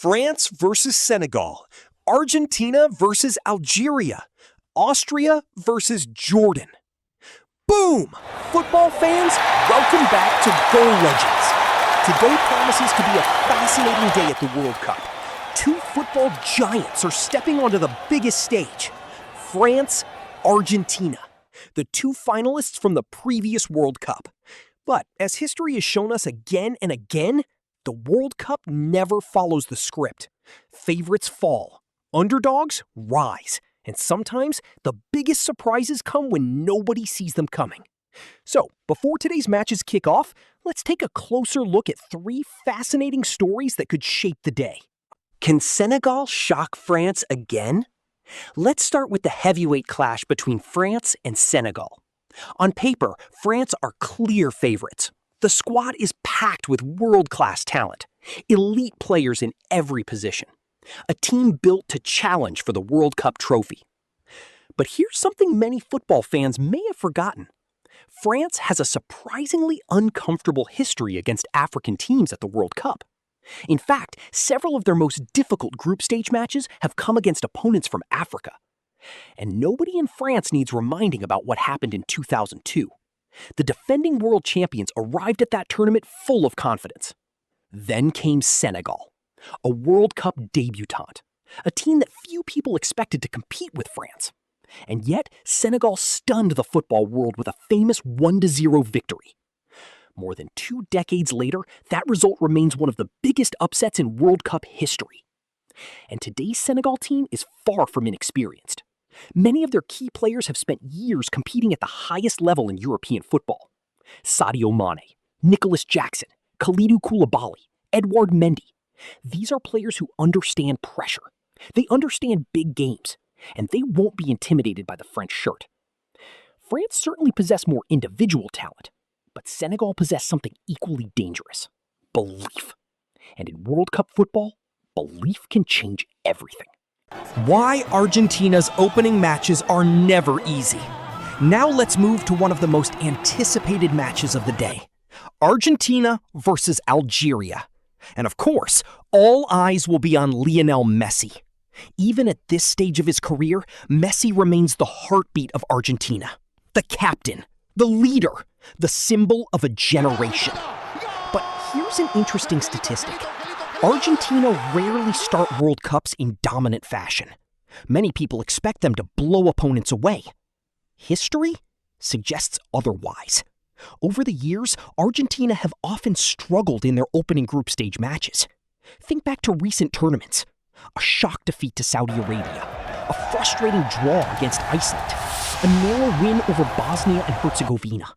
France versus Senegal, Argentina versus Algeria, Austria versus Jordan. Boom! Football fans, welcome back to Goal Legends. Today promises to be a fascinating day at the World Cup. Two football giants are stepping onto the biggest stage. France, Argentina, the two finalists from the previous World Cup. But as history has shown us again and again, the World Cup never follows the script. Favorites fall, underdogs rise, and sometimes the biggest surprises come when nobody sees them coming. So, before today's matches kick off, let's take a closer look at three fascinating stories that could shape the day. Can Senegal shock France again? Let's start with the heavyweight clash between France and Senegal. On paper, France are clear favorites. The squad is packed with world-class talent, elite players in every position. A team built to challenge for the World Cup trophy. But here's something many football fans may have forgotten. France has a surprisingly uncomfortable history against African teams at the World Cup. In fact, several of their most difficult group stage matches have come against opponents from Africa. And nobody in France needs reminding about what happened in 2002. The defending world champions arrived at that tournament full of confidence. Then came Senegal, a World Cup debutante, a team that few people expected to compete with France. And yet, Senegal stunned the football world with a famous 1-0 victory. More than 2 decades later, that result remains one of the biggest upsets in World Cup history. And today's Senegal team is far from inexperienced. Many of their key players have spent years competing at the highest level in European football. Sadio Mane, Nicholas Jackson, Kalidou Koulibaly, Edouard Mendy. These are players who understand pressure. They understand big games, and they won't be intimidated by the French shirt. France certainly possess more individual talent, but Senegal possess something equally dangerous: belief. And in World Cup football, belief can change everything. Why Argentina's opening matches are never easy. Now let's move to one of the most anticipated matches of the day: Argentina versus Algeria. And of course, all eyes will be on Lionel Messi. Even at this stage of his career, Messi remains the heartbeat of Argentina, the captain, the leader, the symbol of a generation. But here's an interesting statistic. Argentina rarely start World Cups in dominant fashion. Many people expect them to blow opponents away. History suggests otherwise. Over the years, Argentina have often struggled in their opening group stage matches. Think back to recent tournaments. A shock defeat to Saudi Arabia, a frustrating draw against Iceland, a narrow win over Bosnia and Herzegovina.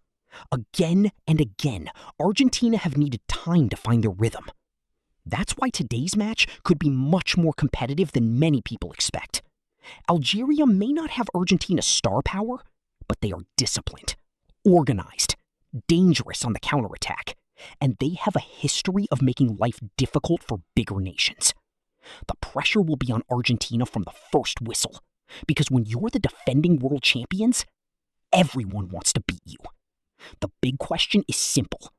Again and again, Argentina have needed time to find their rhythm. That's why today's match could be much more competitive than many people expect. Algeria may not have Argentina's star power, but they are disciplined, organized, dangerous on the counterattack, and they have a history of making life difficult for bigger nations. The pressure will be on Argentina from the first whistle, because when you're the defending world champions, everyone wants to beat you. The big question is simple.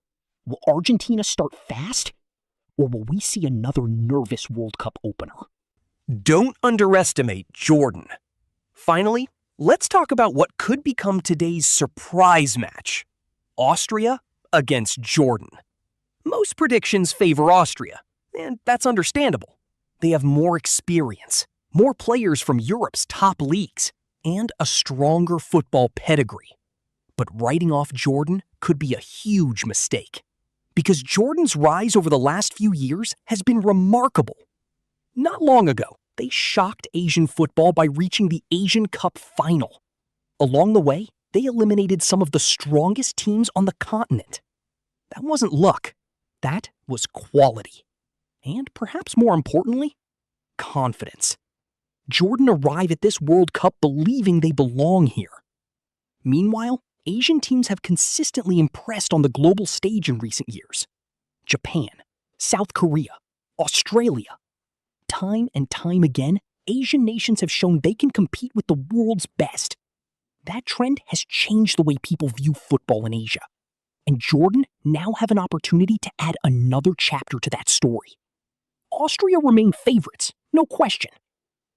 Will Argentina start fast, or will we see another nervous World Cup opener? Don't underestimate Jordan. Finally, let's talk about what could become today's surprise match: Austria against Jordan. Most predictions favor Austria, and that's understandable. They have more experience, more players from Europe's top leagues, and a stronger football pedigree. But writing off Jordan could be a huge mistake, because Jordan's rise over the last few years has been remarkable. Not long ago, they shocked Asian football by reaching the Asian Cup final. Along the way, they eliminated some of the strongest teams on the continent. That wasn't luck. That was quality. And perhaps more importantly, confidence. Jordan arrive at this World Cup believing they belong here. Meanwhile, Asian teams have consistently impressed on the global stage in recent years. Japan, South Korea, Australia. Time and time again, Asian nations have shown they can compete with the world's best. That trend has changed the way people view football in Asia. And Jordan now have an opportunity to add another chapter to that story. Austria remain favorites, no question.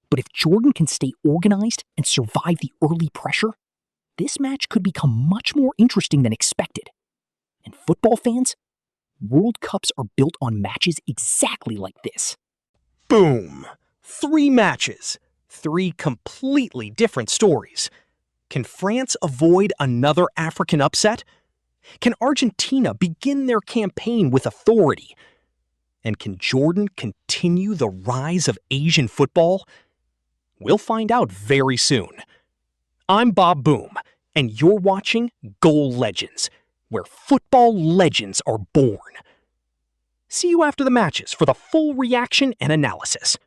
But if Jordan can stay organized and survive the early pressure, this match could become much more interesting than expected. And football fans, World Cups are built on matches exactly like this. Boom! 3 matches. 3 completely different stories. Can France avoid another African upset? Can Argentina begin their campaign with authority? And can Jordan continue the rise of Asian football? We'll find out very soon. I'm Bob Boom, and you're watching Goal Legends, where football legends are born. See you after the matches for the full reaction and analysis.